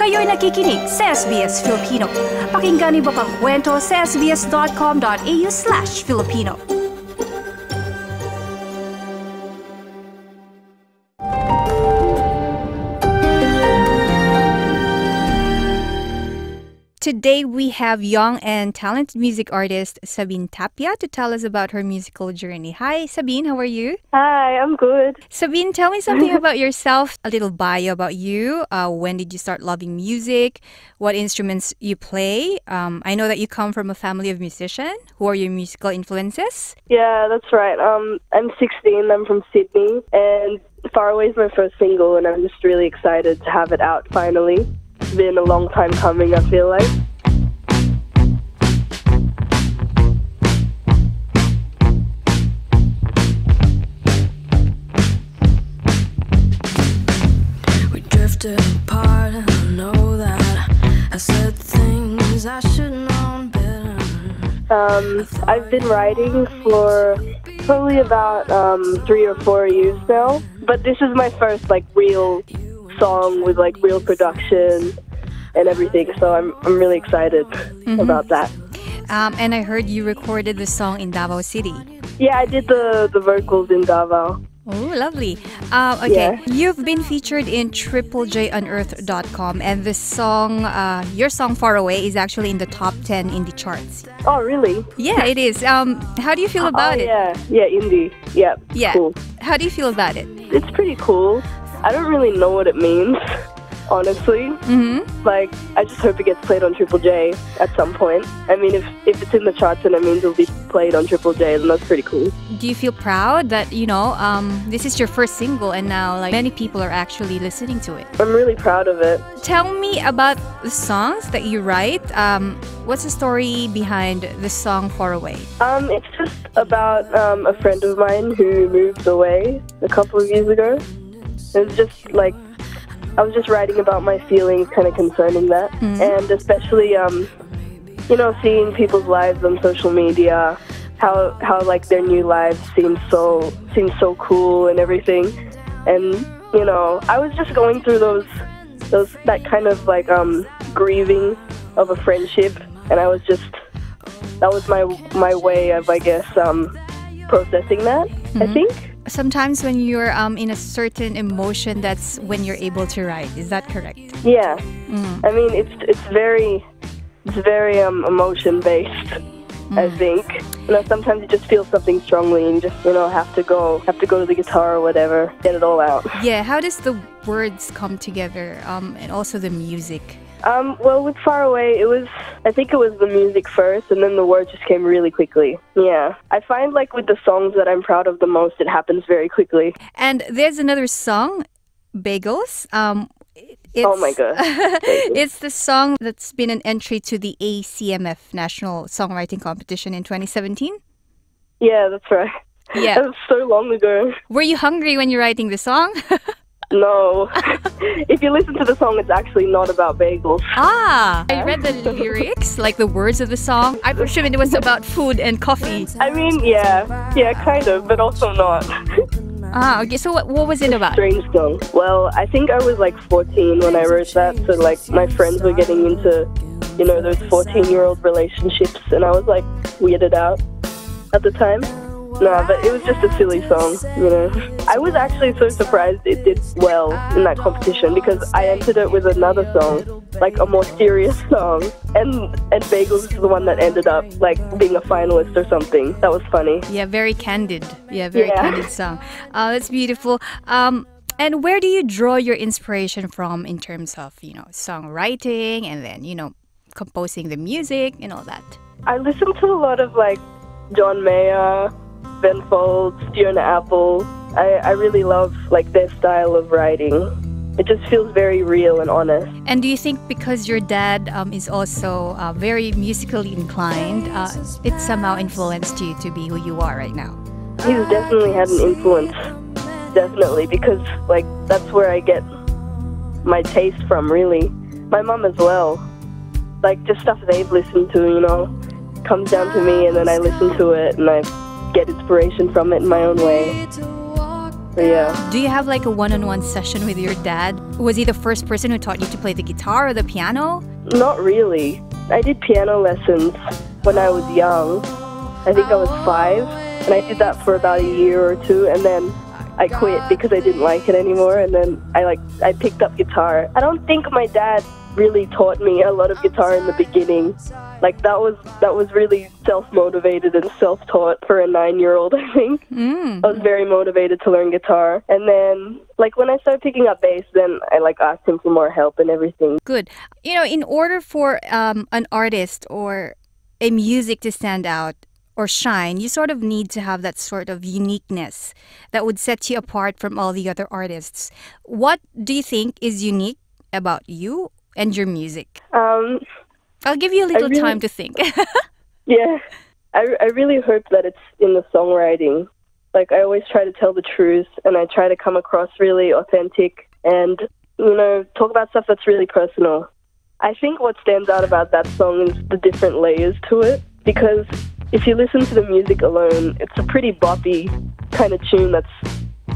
Kayo'y nakikinig sa SBS Filipino. Pakinggan niyo pa ang kwento sa sbs.com.au/Filipino. Today we have young and talented music artist Sabine Tapia to tell us about her musical journey. Hi Sabine, how are you? Hi, I'm good. Sabine, tell me something about yourself, a little bio about you. When did you start loving music? What instruments you play? I know that you come from a family of musicians. Who are your musical influences? Yeah, that's right. I'm 16, I'm from Sydney, and Far Away is my first single, and I'm just really excited to have it out finally. It's been a long time coming, I feel like. We drifted apart, and I know that I said things I should have known better. I've been writing for probably about 3 or 4 years now, but this is my first real song with real production and everything, so I'm really excited about that. And I heard you recorded the song in Davao City. Yeah, I did the vocals in Davao. Oh, lovely. Okay, Yeah. You've been featured in JJUnearthed.com, and the song, your song Far Away, is actually in the top 10 indie charts. Oh, really? Yeah, it is. How do you feel about it? Yeah, indie. Yeah, Yeah. cool. How do you feel about it? It's pretty cool. I don't really know what it means, honestly. I just hope it gets played on Triple J at some point. I mean, if it's in the charts and it means it'll be played on Triple J, then that's pretty cool. Do you feel proud that, this is your first single and now many people are actually listening to it? I'm really proud of it. Tell me about the songs that you write. What's the story behind the song Far Away? It's just about a friend of mine who moved away a couple of years ago. It was just I was just writing about my feelings kind of concerning that. And especially, seeing people's lives on social media, how their new lives seem so cool and everything. And, I was just going through that kind of grieving of a friendship. And that was my way of, I guess, processing that, I think. Sometimes when you're in a certain emotion, that's when you're able to write. Is that correct? Yeah. I mean, it's very emotion based. I think. Sometimes you just feel something strongly, and you just have to go to the guitar or whatever, get it all out. Yeah. How does the words come together? And also the music. Well, with Far Away, I think it was the music first, and then the words just came really quickly. Yeah. I find with the songs that I'm proud of the most, it happens very quickly. And there's another song, Bagels. Oh my God. It's the song that's been an entry to the ACMF National Songwriting Competition in 2017. Yeah, that's right. Yeah. That was so long ago. Were you hungry when you're writing the song? No. If you listen to the song, it's actually not about bagels. I read the lyrics, the words of the song. I presume it was about food and coffee. I mean, yeah, kind of, but also not. Okay. So what was it about? Strange song. Well, I think I was 14 when I wrote that, so my friends were getting into, those 14-year-old relationships, and I was weirded out at the time. No, but it was just a silly song, I was actually so surprised it did well in that competition because I entered it with another song, a more serious song, and Bagels is the one that ended up being a finalist or something. That was funny. Yeah, very candid. Yeah, very candid song. That's beautiful. And where do you draw your inspiration from in terms of, songwriting and then, composing the music and all that? I listen to a lot of John Mayer, Ben Folds, Fiona Apple. I really love their style of writing. It just feels very real and honest. And do you think because your dad is also very musically inclined, it somehow influenced you to be who you are right now? He's definitely had an influence. Definitely, because that's where I get my taste from, really. My mum as well. Just stuff they've listened to, comes down to me, and then I listen to it and I get inspiration from it in my own way. So yeah. Do you have like a one-on-one session with your dad? Was he the first person who taught you to play the guitar or the piano? Not really. I did piano lessons when I was young. I think I was 5, and I did that for about a year or 2, and then I quit because I didn't like it anymore, and then I picked up guitar. I don't think my dad really taught me a lot of guitar in the beginning. Like that was really self-motivated and self-taught for a 9-year-old, I think. I was very motivated to learn guitar. And then like when I started picking up bass, then I like asked him for more help and everything. Good. You know, in order for an artist or a music to stand out or shine, you sort of need to have that sort of uniqueness that would set you apart from all the other artists. What do you think is unique about you and your music? I'll give you a little time to think. Yeah, I really hope that it's in the songwriting. Like I always try to tell the truth, and I try to come across really authentic and, you know, talk about stuff that's really personal. I think what stands out about that song is the different layers to it, because if you listen to the music alone, it's a pretty boppy kind of tune that's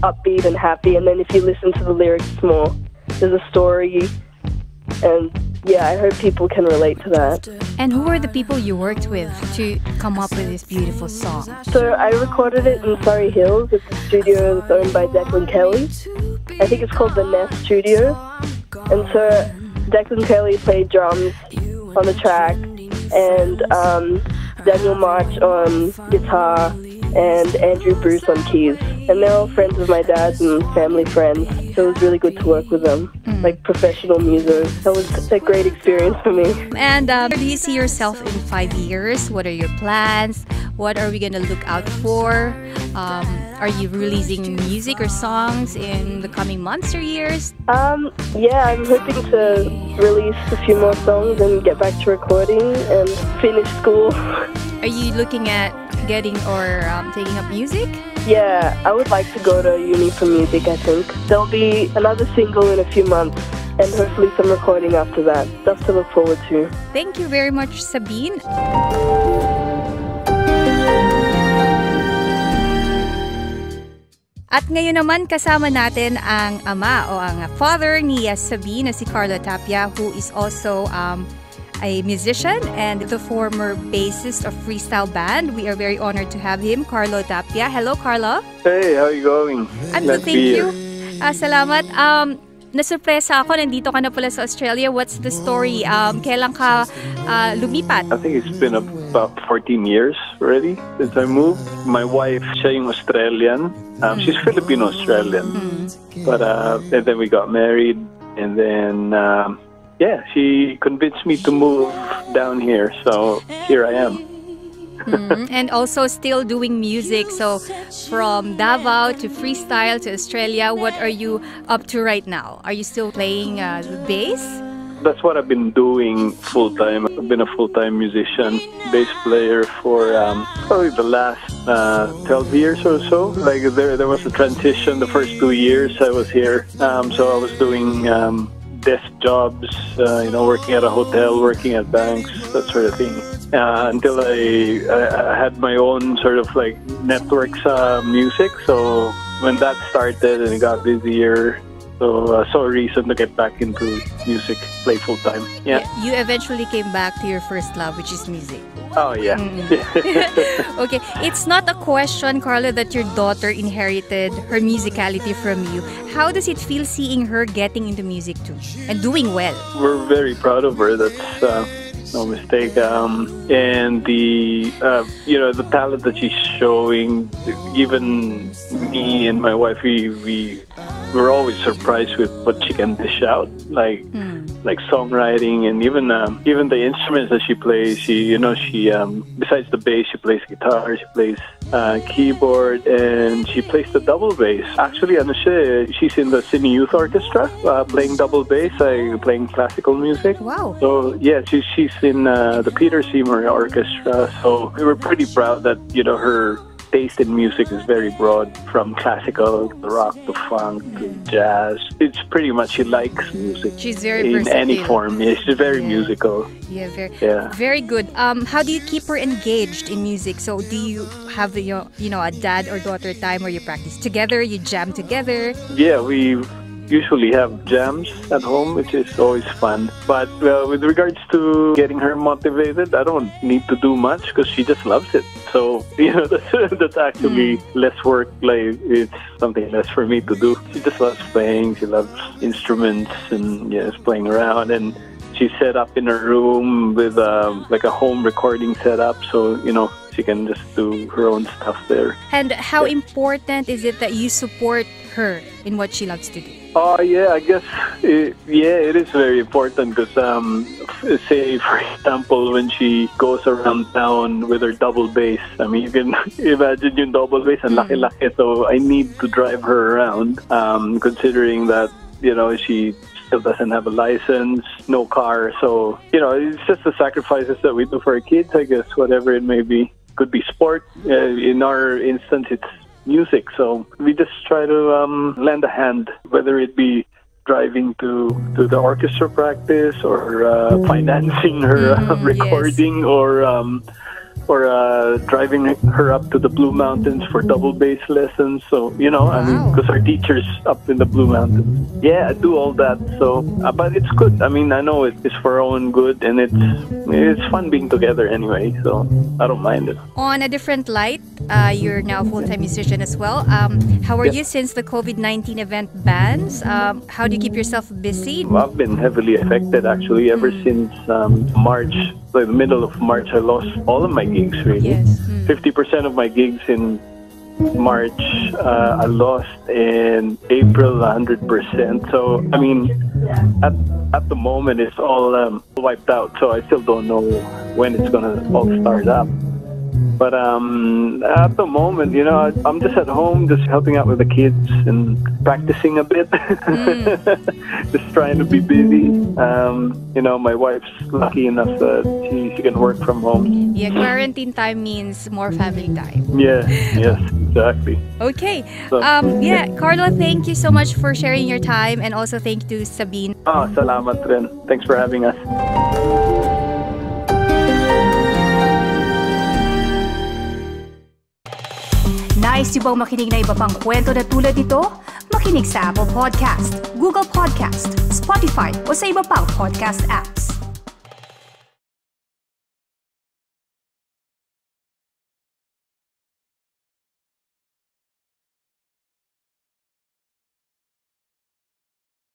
upbeat and happy, and then if you listen to the lyrics more, there's a story, and yeah, I hope people can relate to that. And who were the people you worked with to come up with this beautiful song? So I recorded it in Surrey Hills. It's a studio that's owned by Declan Kelly. I think it's called the Nest Studio. And so Declan Kelly played drums on the track, and Daniel March on guitar, and Andrew Bruce on keys. And they're all friends of my dad's and family friends, so it was really good to work with them, like professional musos. That was a great experience for me. And do you see yourself in 5 years? What are your plans? What are we going to look out for? Are you releasing music or songs in the coming months or years? Yeah, I'm hoping to release a few more songs and get back to recording and finish school. Are you looking at getting or taking up music? Yeah, I would like to go to uni for music, I think. There'll be another single in a few months, and hopefully some recording after that. Stuff to look forward to. Thank you very much, Sabine. At ngayon naman kasama natin ang ama o ang father ni Sabine na si Carlo Tapia, who is also a musician and the former bassist of freestyle band. We are very honored to have him, Carlo Tapia. Hello, Carlo. Hey, how are you going? I'm good, thank you. Salamat. Nasurpresa ako, nandito ka na pala sa Australia. What's the story? Kailan ka lumipat? I think it's been about 14 years already since I moved. My wife, siya yung Australian. She's Filipino-Australian. But and then we got married, and then yeah, she convinced me to move down here, so here I am. And also still doing music. So from Davao to freestyle to Australia, what are you up to right now? Are you still playing the bass? That's what I've been doing full time. I've been a full-time musician, bass player for probably the last 12 years or so. Like there was a transition. The first 2 years I was here, so I was doing desk jobs, working at a hotel, working at banks, that sort of thing. Until I had my own sort of like networks music. So when that started and it got busier, so I saw a reason to get back into music, play full time. Yeah. You eventually came back to your first love, which is music. Oh yeah. Okay, it's not a question, Carlo, that your daughter inherited her musicality from you. How does it feel seeing her getting into music too and doing well? We're very proud of her. That's no mistake. And the the talent that she's showing, even me and my wife, we're always surprised with what she can dish out, like songwriting, and even the instruments that she plays. She besides the bass, she plays guitar, she plays keyboard, and she plays the double bass. Actually, she's in the Cine Youth Orchestra, playing double bass, playing classical music. Wow. So yeah, she's in the Peter Seymour Orchestra. So we were pretty proud that her taste in music is very broad, from classical to rock to funk to jazz. It's pretty much she likes music. She's very in versatile. any form. Yeah, she's very musical. Yeah, Yeah. very good. How do you keep her engaged in music? So do you have a dad or daughter time where you practice together, you jam together? Yeah, we usually have jams at home, which is always fun. But with regards to getting her motivated, I don't need to do much because she just loves it. So, that's actually less work. Like, it's something less for me to do. She just loves playing. She loves instruments and just playing around. And she's set up in her room with like a home recording setup. So, she can just do her own stuff there. And how important is it that you support her in what she loves to do? Oh, yeah, I guess, it is very important because, say, for example, when she goes around town with her double bass, I mean, you can imagine yung double bass, and laki-laki, so I need to drive her around, considering that, she still doesn't have a license, no car, so, it's just the sacrifices that we do for our kids, I guess, whatever it may be. Could be sport. In our instance, it's music, so we just try to lend a hand, whether it be driving to the orchestra practice or financing her recording, or driving her up to the Blue Mountains for double bass lessons. So, I mean, because our teacher's up in the Blue Mountains. Yeah, I do all that. So, but it's good. I mean, I know it's for our own good, and it's fun being together anyway. So, I don't mind it. On a different light, you're now a full-time musician as well. How are you since the COVID-19 event bans? How do you keep yourself busy? I've been heavily affected, actually, ever since March. Like the middle of March, I lost all of my gigs, really. Yes. 50% of my gigs in March, I lost. In April, 100%. So, I mean, at the moment, it's all wiped out. So I still don't know when it's going to all start up. But at the moment, I'm just at home, just helping out with the kids and practicing a bit. Just trying to be busy. My wife's lucky enough that she can work from home. Yeah, quarantine time means more family time. Yeah, yes, exactly. Okay. So, Carlo, thank you so much for sharing your time, and also thank you to Sabine. Salamat rin. Thanks for having us. Nice yung bang makinig na iba pang kwento na tulad ito? Makinig sa Apple Podcast, Google Podcast, Spotify o sa iba pang podcast apps.